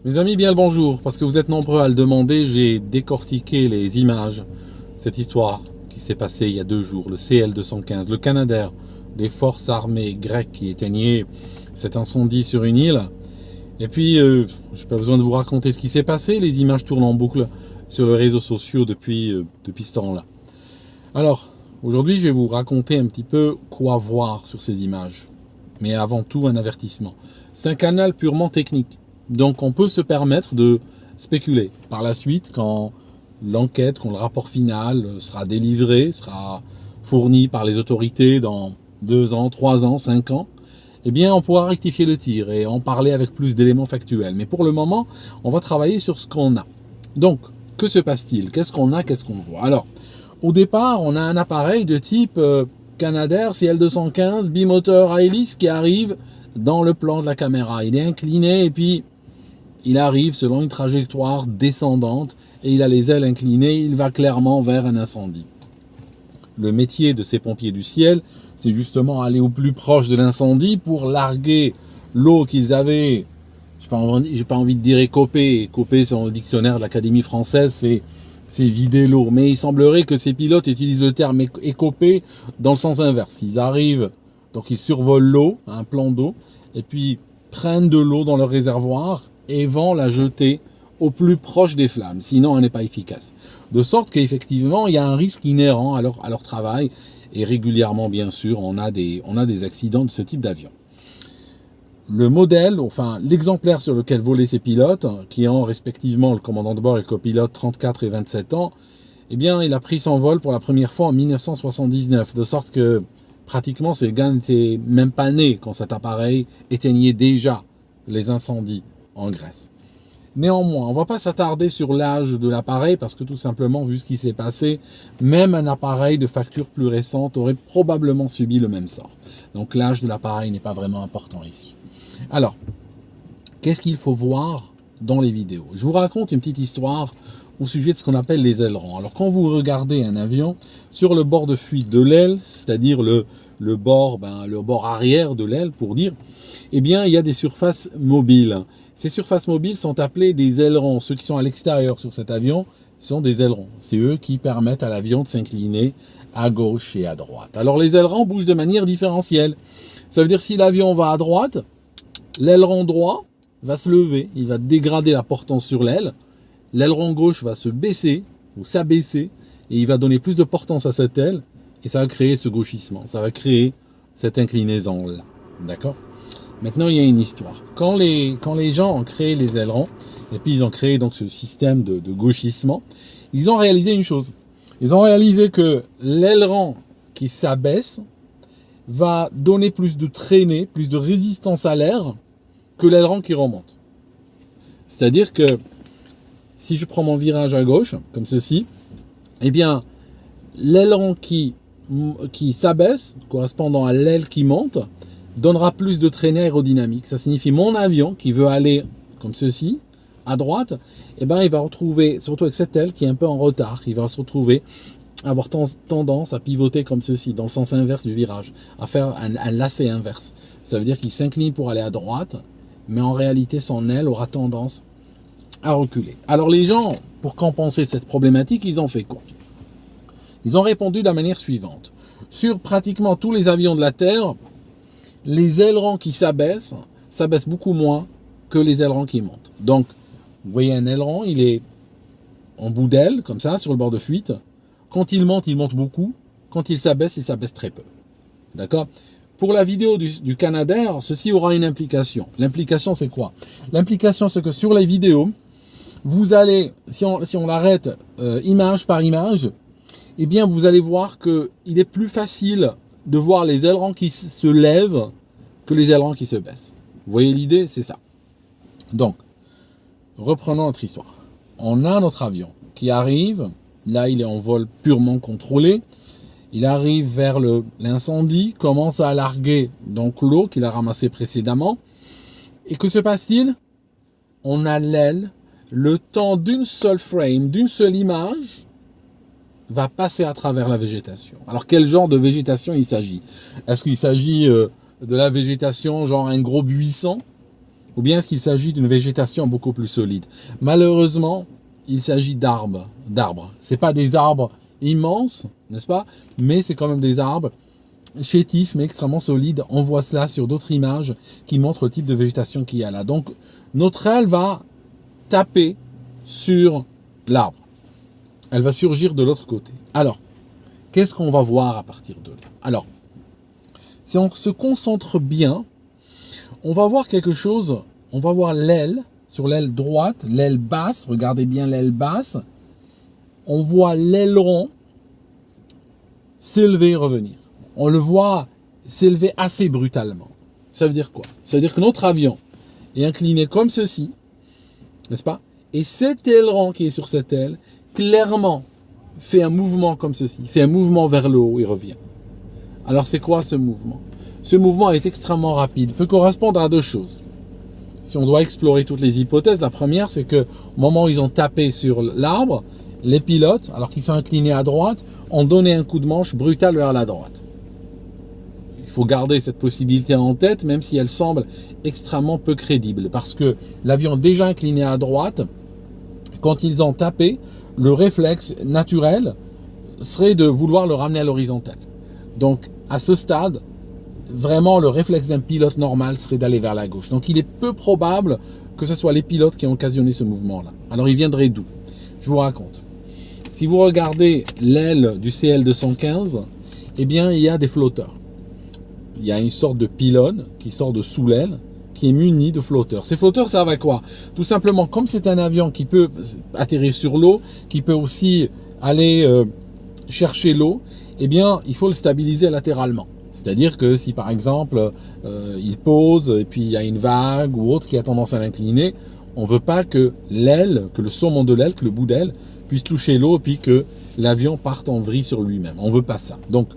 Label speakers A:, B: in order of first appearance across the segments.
A: Mes amis, bien le bonjour, parce que vous êtes nombreux à le demander, j'ai décortiqué les images, cette histoire qui s'est passée il y a 2 jours, le CL-215, le Canadair des forces armées grecques qui éteignait cet incendie sur une île. Et puis, je n'ai pas besoin de vous raconter ce qui s'est passé, les images tournent en boucle sur les réseaux sociaux depuis ce temps-là. Alors, aujourd'hui, je vais vous raconter un petit peu quoi voir sur ces images. Mais avant tout, un avertissement. C'est un canal purement technique. Donc on peut se permettre de spéculer. Par la suite, quand l'enquête, quand le rapport final sera délivré, sera fourni par les autorités dans 2 ans, 3 ans, 5 ans, eh bien on pourra rectifier le tir et en parler avec plus d'éléments factuels. Mais pour le moment, on va travailler sur ce qu'on a. Donc, que se passe-t-il? Qu'est-ce qu'on a? Qu'est-ce qu'on voit? Alors, au départ, on a un appareil de type Canadair CL-215 bimoteur à hélice qui arrive dans le plan de la caméra. Il est incliné et puis il arrive selon une trajectoire descendante et il a les ailes inclinées, il va clairement vers un incendie. Le métier de ces pompiers du ciel, c'est justement aller au plus proche de l'incendie pour larguer l'eau qu'ils avaient, j'ai pas envie de dire écopée. Écopée, selon le dictionnaire de l'Académie française, c'est vider l'eau. Mais il semblerait que ces pilotes utilisent le terme écopée dans le sens inverse. Ils arrivent, donc ils survolent l'eau, un plan d'eau, et puis prennent de l'eau dans leur réservoir et vont la jeter au plus proche des flammes, sinon elle n'est pas efficace. De sorte qu'effectivement, il y a un risque inhérent à leur travail, et régulièrement, bien sûr, on a des accidents de ce type d'avion. Le modèle, enfin l'exemplaire sur lequel volaient ces pilotes, qui ont respectivement le commandant de bord et le copilote 34 et 27 ans, eh bien, il a pris son vol pour la première fois en 1979, de sorte que pratiquement ces gars n'étaient même pas nés quand cet appareil éteignait déjà les incendies en Grèce. Néanmoins, on ne va pas s'attarder sur l'âge de l'appareil parce que tout simplement, vu ce qui s'est passé, même un appareil de facture plus récente aurait probablement subi le même sort. Donc l'âge de l'appareil n'est pas vraiment important ici. Alors, qu'est-ce qu'il faut voir dans les vidéos? Je vous raconte une petite histoire au sujet de ce qu'on appelle les ailerons. Alors quand vous regardez un avion, sur le bord de fuite de l'aile, c'est-à-dire le bord arrière de l'aile pour dire, eh bien il y a des surfaces mobiles. Ces surfaces mobiles sont appelées des ailerons. Ceux qui sont à l'extérieur sur cet avion sont des ailerons. C'est eux qui permettent à l'avion de s'incliner à gauche et à droite. Alors les ailerons bougent de manière différentielle. Ça veut dire si l'avion va à droite, l'aileron droit va se lever, il va dégrader la portance sur l'aile. L'aileron gauche va se baisser ou s'abaisser et il va donner plus de portance à cette aile et ça va créer ce gauchissement, ça va créer cette inclinaison-là. D'accord ? Maintenant, il y a une histoire. Quand les gens ont créé les ailerons, et puis ils ont créé donc ce système de gauchissement, ils ont réalisé une chose. Ils ont réalisé que l'aileron qui s'abaisse va donner plus de traînée, plus de résistance à l'air que l'aileron qui remonte. C'est-à-dire que si je prends mon virage à gauche, comme ceci, eh bien, l'aileron qui s'abaisse, correspondant à l'aile qui monte, donnera plus de traînée aérodynamique. Ça signifie mon avion qui veut aller comme ceci, à droite, eh ben, il va retrouver, surtout avec cette aile qui est un peu en retard, il va se retrouver à avoir tendance à pivoter comme ceci, dans le sens inverse du virage, à faire un lacet inverse. Ça veut dire qu'il s'incline pour aller à droite, mais en réalité son aile aura tendance à reculer. Alors les gens, pour compenser cette problématique, ils ont fait quoi? Ils ont répondu de la manière suivante. Sur pratiquement tous les avions de la Terre, les ailerons qui s'abaissent beaucoup moins que les ailerons qui montent. Donc, vous voyez un aileron, il est en bout d'aile, comme ça, sur le bord de fuite. Quand il monte beaucoup. Quand il s'abaisse très peu. D'accord? Pour la vidéo du Canadair, ceci aura une implication. L'implication, c'est quoi? L'implication, c'est que sur les vidéos, vous allez, si on l'arrête image par image, eh bien, vous allez voir qu'il est plus facile de voir les ailerons qui se lèvent que les ailerons qui se baissent. Vous voyez l'idée? C'est ça. Donc, reprenons notre histoire. On a notre avion qui arrive, là il est en vol purement contrôlé, il arrive vers l'incendie, commence à larguer donc l'eau qu'il a ramassée précédemment, et que se passe-t-il? On a l'aile, le temps d'une seule frame, d'une seule image, va passer à travers la végétation. Alors quel genre de végétation il s'agit? Est-ce qu'il s'agit de la végétation genre un gros buisson Ou bien est-ce qu'il s'agit d'une végétation beaucoup plus solide? Malheureusement, il s'agit d'arbres. C'est pas des arbres immenses, n'est-ce pas? Mais c'est quand même des arbres chétifs, mais extrêmement solides. On voit cela sur d'autres images qui montrent le type de végétation qu'il y a là. Donc, notre aile va taper sur l'arbre. Elle va surgir de l'autre côté. Alors, qu'est-ce qu'on va voir à partir de là? Alors, si on se concentre bien, on va voir quelque chose. On va voir l'aile, sur l'aile droite, l'aile basse. Regardez bien l'aile basse. On voit l'aileron s'élever et revenir. On le voit s'élever assez brutalement. Ça veut dire quoi? Ça veut dire que notre avion est incliné comme ceci, n'est-ce pas? Et cet aileron qui est sur cette aile, clairement, fait un mouvement comme ceci, fait un mouvement vers le haut et revient. Alors c'est quoi ce mouvement? Ce mouvement est extrêmement rapide, peut correspondre à deux choses. Si on doit explorer toutes les hypothèses, la première c'est que au moment où ils ont tapé sur l'arbre, les pilotes, alors qu'ils sont inclinés à droite, ont donné un coup de manche brutal vers la droite. Il faut garder cette possibilité en tête, même si elle semble extrêmement peu crédible, parce que l'avion déjà incliné à droite, quand ils ont tapé, le réflexe naturel serait de vouloir le ramener à l'horizontale. Donc, à ce stade, vraiment, le réflexe d'un pilote normal serait d'aller vers la gauche. Donc, il est peu probable que ce soit les pilotes qui ont occasionné ce mouvement-là. Alors, il viendrait d'où? Je vous raconte. Si vous regardez l'aile du CL215, eh bien, il y a des flotteurs. Il y a une sorte de pylône qui sort de sous l'aile, qui est muni de flotteurs. Ces flotteurs servent à quoi? Tout simplement, comme c'est un avion qui peut atterrir sur l'eau, qui peut aussi aller chercher l'eau, eh bien, il faut le stabiliser latéralement. C'est-à-dire que si par exemple, il pose et puis il y a une vague ou autre qui a tendance à l'incliner, on ne veut pas que l'aile, que le saumon de l'aile, que le bout d'aile puisse toucher l'eau et puis que l'avion parte en vrille sur lui-même. On ne veut pas ça. Donc,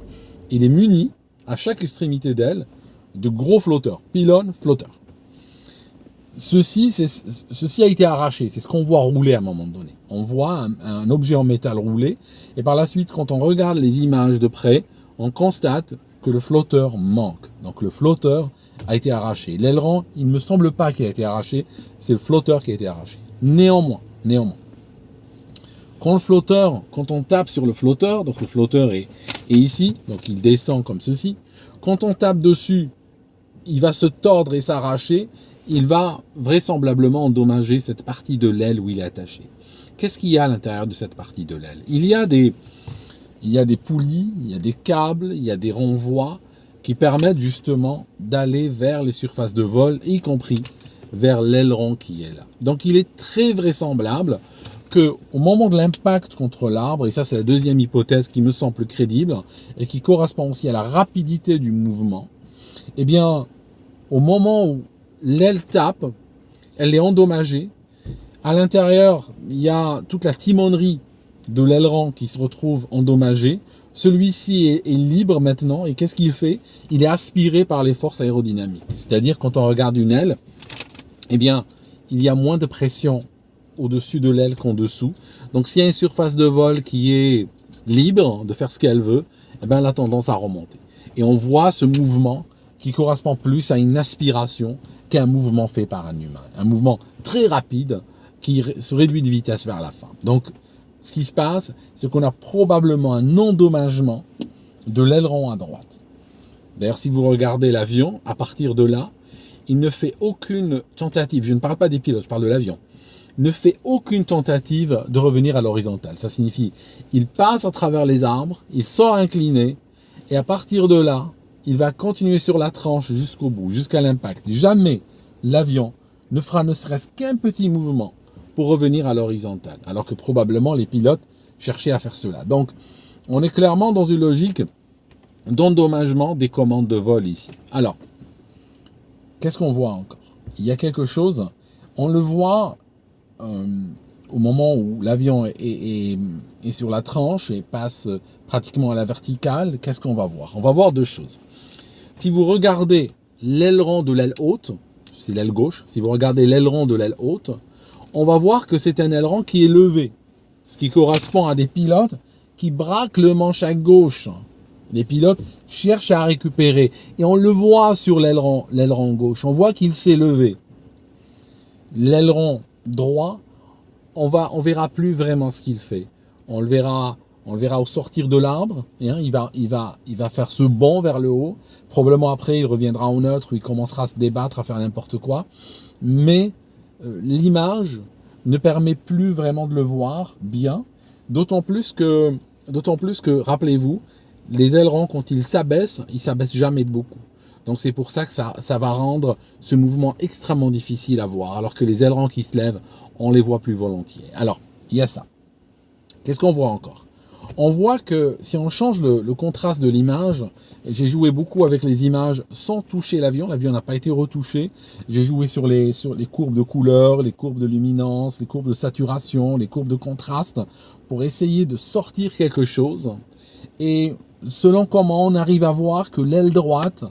A: il est muni à chaque extrémité d'aile de gros flotteurs, pylônes, flotteurs. Ceci a été arraché, c'est ce qu'on voit rouler à un moment donné. On voit un objet en métal rouler, et par la suite, quand on regarde les images de près, on constate que le flotteur manque. Donc le flotteur a été arraché. L'aileron, il ne me semble pas qu'il a été arraché, c'est le flotteur qui a été arraché. Néanmoins, quand on tape sur le flotteur, donc le flotteur est ici, donc il descend comme ceci. Quand on tape dessus, il va se tordre et s'arracher. Il va vraisemblablement endommager cette partie de l'aile où il est attaché. Qu'est-ce qu'il y a à l'intérieur de cette partie de l'aile? Il y a des poulies, il y a des câbles, il y a des renvois qui permettent justement d'aller vers les surfaces de vol, y compris vers l'aileron qui est là. Donc il est très vraisemblable qu'au moment de l'impact contre l'arbre, et ça c'est la deuxième hypothèse qui me semble plus crédible, et qui correspond aussi à la rapidité du mouvement, eh bien, au moment où l'aile tape, elle est endommagée. À l'intérieur, il y a toute la timonerie de l'aileron qui se retrouve endommagée. Celui-ci est libre maintenant. Et qu'est-ce qu'il fait? Il est aspiré par les forces aérodynamiques. C'est-à-dire, quand on regarde une aile, eh bien, il y a moins de pression au-dessus de l'aile qu'en dessous. Donc, s'il y a une surface de vol qui est libre de faire ce qu'elle veut, eh bien, elle a tendance à remonter. Et on voit ce mouvement qui correspond plus à une aspiration qu'un mouvement fait par un humain. Un mouvement très rapide qui se réduit de vitesse vers la fin. Donc, ce qui se passe, c'est qu'on a probablement un endommagement de l'aileron à droite. D'ailleurs, si vous regardez l'avion, à partir de là, il ne fait aucune tentative, je ne parle pas des pilotes, je parle de l'avion, ne fait aucune tentative de revenir à l'horizontale. Ça signifie, il passe à travers les arbres, il sort incliné, et à partir de là, il va continuer sur la tranche jusqu'au bout, jusqu'à l'impact. Jamais l'avion ne fera ne serait-ce qu'un petit mouvement pour revenir à l'horizontale, alors que probablement les pilotes cherchaient à faire cela. Donc, on est clairement dans une logique d'endommagement des commandes de vol ici. Alors, qu'est-ce qu'on voit encore? Il y a quelque chose, on le voit au moment où l'avion est sur la tranche et passe pratiquement à la verticale. Qu'est-ce qu'on va voir? On va voir deux choses. Si vous regardez l'aileron de l'aile haute, c'est l'aile gauche, si vous regardez l'aileron de l'aile haute, on va voir que c'est un aileron qui est levé, ce qui correspond à des pilotes qui braquent le manche à gauche. Les pilotes cherchent à récupérer, et on le voit sur l'aileron gauche, on voit qu'il s'est levé. L'aileron droit, on verra plus vraiment ce qu'il fait. On le verra au sortir de l'arbre. Hein, il va faire ce bond vers le haut. Probablement après, il reviendra au neutre où il commencera à se débattre, à faire n'importe quoi. Mais l'image ne permet plus vraiment de le voir bien. D'autant plus que, rappelez-vous, les ailerons, quand ils s'abaissent jamais de beaucoup. Donc c'est pour ça que ça va rendre ce mouvement extrêmement difficile à voir. Alors que les ailerons qui se lèvent, on les voit plus volontiers. Alors, il y a ça. Qu'est-ce qu'on voit encore? On voit que si on change le contraste de l'image, j'ai joué beaucoup avec les images sans toucher l'avion n'a pas été retouché. J'ai joué sur les courbes de couleur, les courbes de luminance, les courbes de saturation, les courbes de contraste, pour essayer de sortir quelque chose. Et selon comment on arrive à voir que l'aile droite,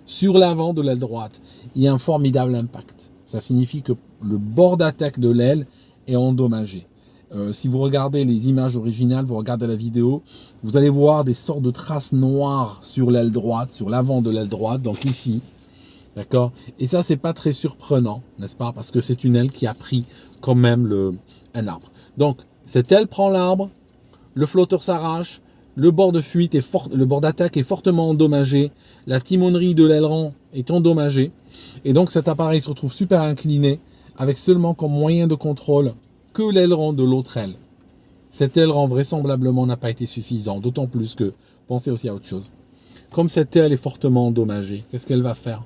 A: sur l'avant de l'aile droite, il y a un formidable impact. Ça signifie que le bord d'attaque de l'aile est endommagé. Si vous regardez les images originales, vous regardez la vidéo, vous allez voir des sortes de traces noires sur l'aile droite, sur l'avant de l'aile droite, donc ici. D'accord? Et ça, c'est pas très surprenant, n'est-ce pas? Parce que c'est une aile qui a pris quand même un arbre. Donc, cette aile prend l'arbre, le flotteur s'arrache, le bord de fuite le bord d'attaque est fortement endommagé, la timonerie de l'aileron est endommagée, et donc cet appareil se retrouve super incliné, avec seulement comme moyen de contrôle que l'aileron de l'autre aile. Cet aileron vraisemblablement n'a pas été suffisant, d'autant plus que, pensez aussi à autre chose. Comme cette aile est fortement endommagée, qu'est-ce qu'elle va faire?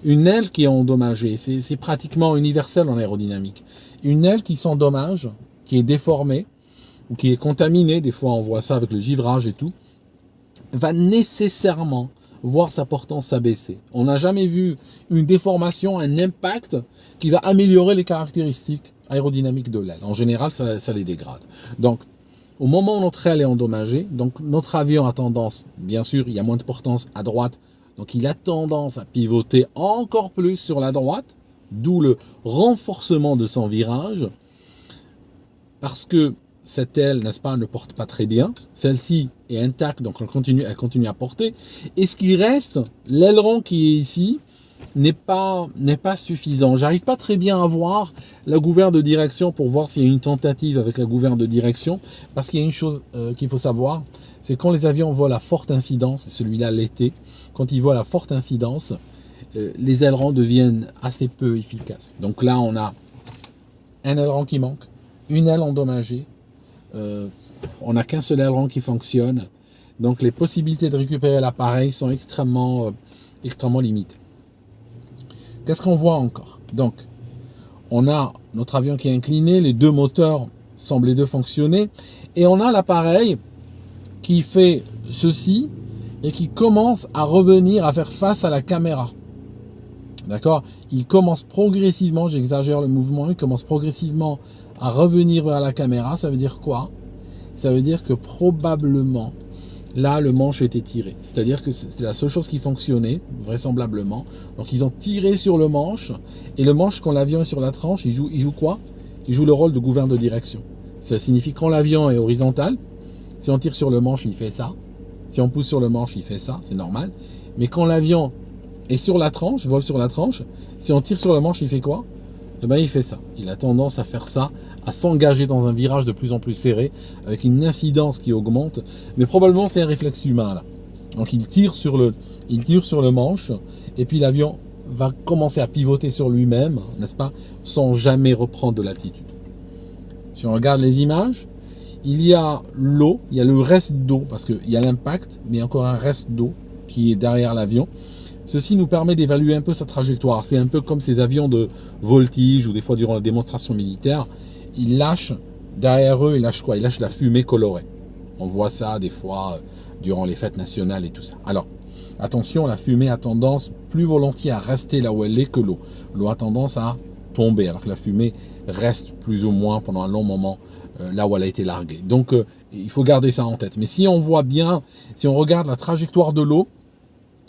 A: Une aile qui est endommagée, c'est pratiquement universel en aérodynamique. Une aile qui s'endommage, qui est déformée, ou qui est contaminée, des fois on voit ça avec le givrage et tout, va nécessairement voir sa portance s'abaisser. On n'a jamais vu une déformation, un impact qui va améliorer les caractéristiques aérodynamiques de l'aile. En général, ça les dégrade. Donc, au moment où notre aile est endommagée, donc notre avion a tendance, bien sûr, il y a moins de portance à droite, donc il a tendance à pivoter encore plus sur la droite, d'où le renforcement de son virage, parce que cette aile, n'est-ce pas, ne porte pas très bien. Celle-ci est intacte, donc elle continue à porter. Et ce qui reste, l'aileron qui est ici, n'est pas suffisant. J'arrive pas très bien à voir la gouverne de direction pour voir s'il y a une tentative avec la gouverne de direction, parce qu'il y a une chose qu'il faut savoir, c'est quand les avions volent à forte incidence, et celui-là l'était, quand ils volent à forte incidence, les ailerons deviennent assez peu efficaces. Donc là, on a un aileron qui manque, une aile endommagée, on n'a qu'un seul aileron qui fonctionne, donc les possibilités de récupérer l'appareil sont extrêmement limitées. Qu'est-ce qu'on voit encore? Donc, on a notre avion qui est incliné, les deux moteurs semblent les deux fonctionner, et on a l'appareil qui fait ceci et qui commence à revenir à faire face à la caméra. D'accord? Il commence progressivement, j'exagère le mouvement, il commence progressivement à revenir vers la caméra. Ça veut dire quoi? Ça veut dire que probablement, là, le manche était tiré. C'est-à-dire que c'était la seule chose qui fonctionnait, vraisemblablement. Donc, ils ont tiré sur le manche. Et le manche, quand l'avion est sur la tranche, il joue quoi? Il joue le rôle de gouverne de direction. Ça signifie que quand l'avion est horizontal, si on tire sur le manche, il fait ça. Si on pousse sur le manche, il fait ça. C'est normal. Mais quand l'avion est sur la tranche, vole sur la tranche, si on tire sur le manche, il fait quoi? Eh bien, il fait ça. Il a tendance à faire ça, à s'engager dans un virage de plus en plus serré, avec une incidence qui augmente, mais probablement c'est un réflexe humain là. Donc il tire sur le manche, et puis l'avion va commencer à pivoter sur lui-même, n'est-ce pas, sans jamais reprendre de latitude. Si on regarde les images, il y a l'eau, il y a le reste d'eau, parce qu'il y a l'impact, mais il y a encore un reste d'eau qui est derrière l'avion. Ceci nous permet d'évaluer un peu sa trajectoire. C'est un peu comme ces avions de voltige, ou des fois durant la démonstration militaire, ils lâchent, derrière eux, ils lâchent quoi? Ils lâchent la fumée colorée. On voit ça des fois durant les fêtes nationales et tout ça. Alors, attention, la fumée a tendance plus volontiers à rester là où elle est que l'eau. L'eau a tendance à tomber, alors que la fumée reste plus ou moins pendant un long moment là où elle a été larguée. Donc, il faut garder ça en tête. Mais si on voit bien, si on regarde la trajectoire de l'eau,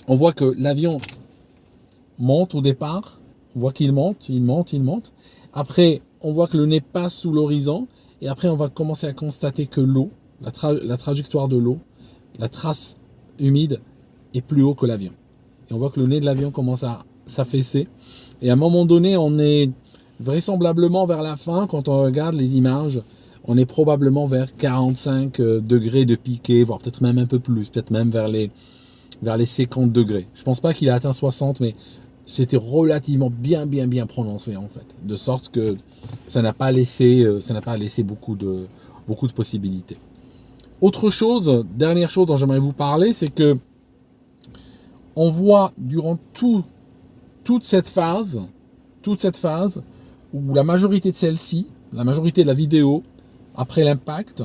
A: on voit que l'avion monte au départ, on voit qu'il monte, il monte. Après, on voit que le nez passe sous l'horizon, et après on va commencer à constater que l'eau, la trajectoire de l'eau, la trace humide est plus haut que l'avion. Et on voit que le nez de l'avion commence à s'affaisser, et à un moment donné, on est vraisemblablement vers la fin, quand on regarde les images, on est probablement vers 45 degrés de piqué, voire peut-être même un peu plus, peut-être même vers les 50 degrés. Je pense pas qu'il a atteint 60, mais c'était relativement bien prononcé en fait, de sorte que ça n'a pas laissé beaucoup de possibilités. Autre chose, dernière chose dont j'aimerais vous parler, c'est que on voit durant toute cette phase, où la majorité de celle-ci, la majorité de la vidéo, après l'impact,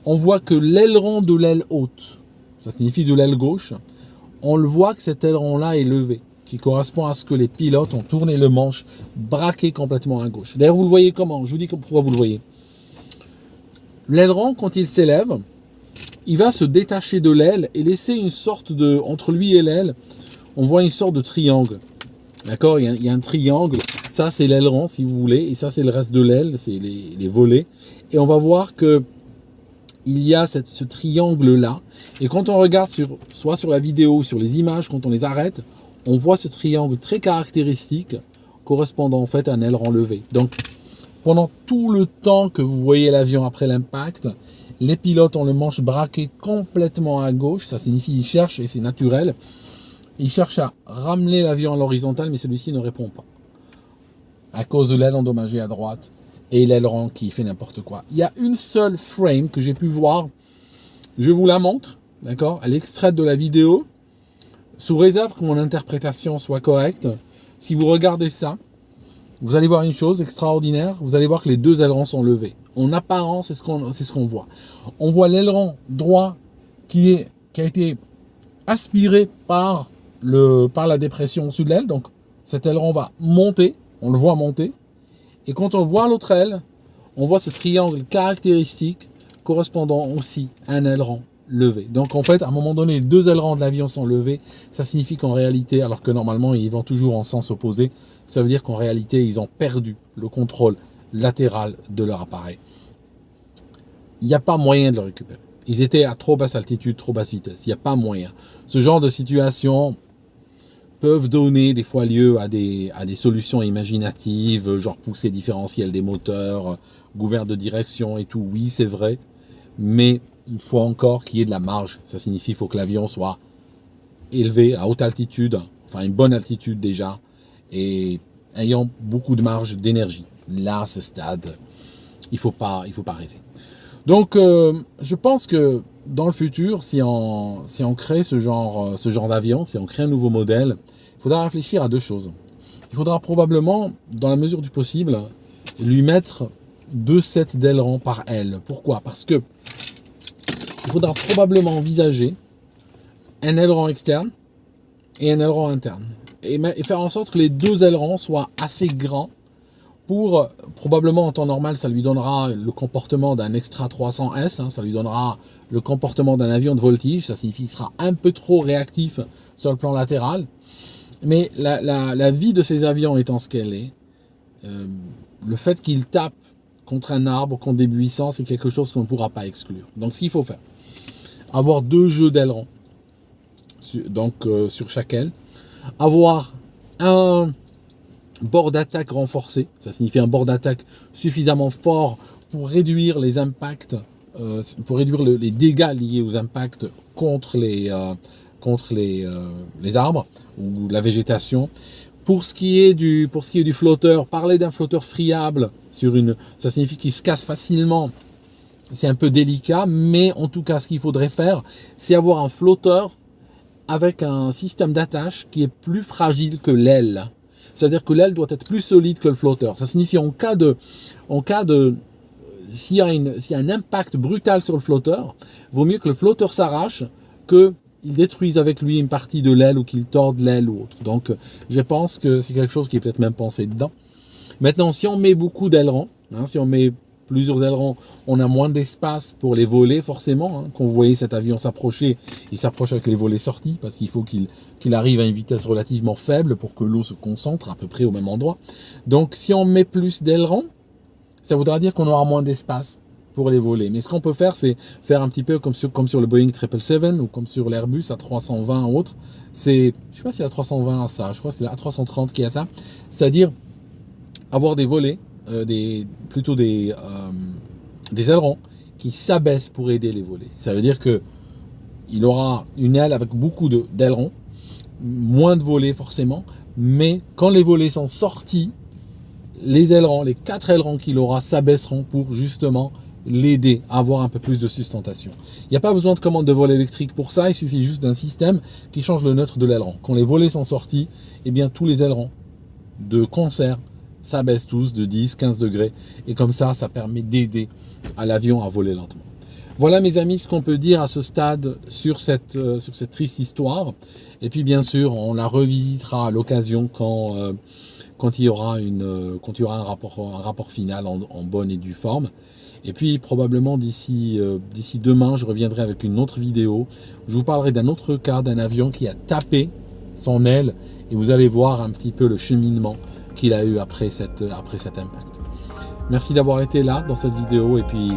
A: on voit que l'aileron de l'aile haute, ça signifie de l'aile gauche, on le voit que cet aileron-là est levé, qui correspond à ce que les pilotes ont tourné le manche, braqué complètement à gauche. D'ailleurs, vous le voyez comment? Je vous dis pourquoi vous le voyez. L'aileron, quand il s'élève, il va se détacher de l'aile et laisser une sorte de... Entre lui et l'aile, on voit une sorte de triangle. D'accord? Il y a un triangle. Ça, c'est l'aileron, si vous voulez. Et ça, c'est le reste de l'aile. C'est les volets. Et on va voir que il y a ce triangle-là. Et quand on regarde soit sur la vidéo, sur les images, quand on les arrête, on voit ce triangle très caractéristique correspondant en fait à un aileron levé. Donc, pendant tout le temps que vous voyez l'avion après l'impact, les pilotes ont le manche braqué complètement à gauche. Ça signifie qu'ils cherchent, et c'est naturel, ils cherchent à ramener l'avion à l'horizontale, mais celui-ci ne répond pas. À cause de l'aile endommagée à droite et l'aileron qui fait n'importe quoi. Il y a une seule frame que j'ai pu voir. Je vous la montre, d'accord? Elle est extraite de la vidéo. Sous réserve que mon interprétation soit correcte, si vous regardez ça, vous allez voir une chose extraordinaire. Vous allez voir que les deux ailerons sont levés. En apparence, c'est ce qu'on voit. On voit l'aileron droit qui a été aspiré par la dépression au-dessus de l'aile. Donc, cet aileron va monter. On le voit monter. Et quand on voit l'autre aile, on voit ce triangle caractéristique correspondant aussi à un aileron levé. Donc, en fait, à un moment donné, les deux ailerons de l'avion sont levés. Ça signifie qu'en réalité, alors que normalement, ils vont toujours en sens opposé, ça veut dire qu'en réalité, ils ont perdu le contrôle latéral de leur appareil. Il n'y a pas moyen de le récupérer. Ils étaient à trop basse altitude, trop basse vitesse. Il n'y a pas moyen. Ce genre de situation peuvent donner des fois lieu à des solutions imaginatives, genre pousser différentiel des moteurs, gouvernement de direction et tout. Oui, c'est vrai, mais il faut encore qu'il y ait de la marge. Ça signifie qu'il faut que l'avion soit élevé à haute altitude, enfin une bonne altitude déjà, et ayant beaucoup de marge d'énergie. Là, à ce stade, il faut pas rêver. Donc, je pense que dans le futur, si on crée ce genre d'avion, si on crée un nouveau modèle, il faudra réfléchir à deux choses. Il faudra probablement, dans la mesure du possible, lui mettre 2 sets d'ailerons par aile. Pourquoi? Parce que il faudra probablement envisager un aileron externe et un aileron interne. Et faire en sorte que les deux ailerons soient assez grands pour, probablement en temps normal, ça lui donnera le comportement d'un Extra 300S, ça lui donnera le comportement d'un avion de voltige, ça signifie qu'il sera un peu trop réactif sur le plan latéral. Mais la vie de ces avions étant ce qu'elle est, le fait qu'ils tapent contre un arbre, contre des buissons, c'est quelque chose qu'on ne pourra pas exclure. Donc ce qu'il faut faire, avoir 2 jeux d'ailerons sur chaque aile, avoir un bord d'attaque renforcé, ça signifie un bord d'attaque suffisamment fort pour réduire les impacts, pour réduire les dégâts liés aux impacts contre les arbres ou la végétation. Pour ce qui est du flotteur, parler d'un flotteur friable ça signifie qu'il se casse facilement. C'est un peu délicat, mais en tout cas, ce qu'il faudrait faire, c'est avoir un flotteur avec un système d'attache qui est plus fragile que l'aile. C'est-à-dire que l'aile doit être plus solide que le flotteur. Ça signifie en cas de s'il y a un impact brutal sur le flotteur, vaut mieux que le flotteur s'arrache qu'il détruise avec lui une partie de l'aile ou qu'il torde l'aile ou autre. Donc, je pense que c'est quelque chose qui est peut-être même pensé dedans. Maintenant, si on met beaucoup d'ailerons, si on met plusieurs ailerons, on a moins d'espace pour les volets forcément. Quand vous voyez cet avion s'approcher, il s'approche avec les volets sortis parce qu'il faut qu'il arrive à une vitesse relativement faible pour que l'eau se concentre à peu près au même endroit. Donc si on met plus d'ailerons, ça voudra dire qu'on aura moins d'espace pour les volets. Mais ce qu'on peut faire, c'est faire un petit peu comme sur le Boeing 777 ou comme sur l'Airbus A320 ou autre. Je ne sais pas si la 320 a ça, je crois que c'est la A330 qui a ça. C'est-à-dire avoir des volets, plutôt des ailerons qui s'abaissent pour aider les volets. Ça veut dire que il aura une aile avec beaucoup d'ailerons, moins de volets forcément, mais quand les volets sont sortis, les ailerons, les 4 ailerons qu'il aura s'abaisseront pour justement l'aider à avoir un peu plus de sustentation. Il n'y a pas besoin de commande de vol électrique pour ça, il suffit juste d'un système qui change le neutre de l'aileron. Quand les volets sont sortis, eh bien tous les ailerons de concert s'abaissent tous de 10-15 degrés et comme ça permet d'aider à l'avion à voler lentement. Voilà mes amis ce qu'on peut dire à ce stade sur cette triste histoire. Et puis bien sûr on la revisitera à l'occasion quand il y aura un rapport final en bonne et due forme. Et puis probablement d'ici demain, je reviendrai avec une autre vidéo. Je vous parlerai d'un autre cas d'un avion qui a tapé son aile et vous allez voir un petit peu le cheminement qu'il a eu après cet impact. Merci d'avoir été là dans cette vidéo et puis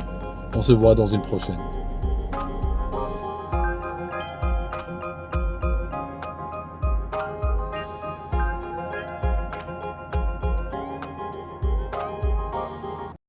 A: on se voit dans une prochaine.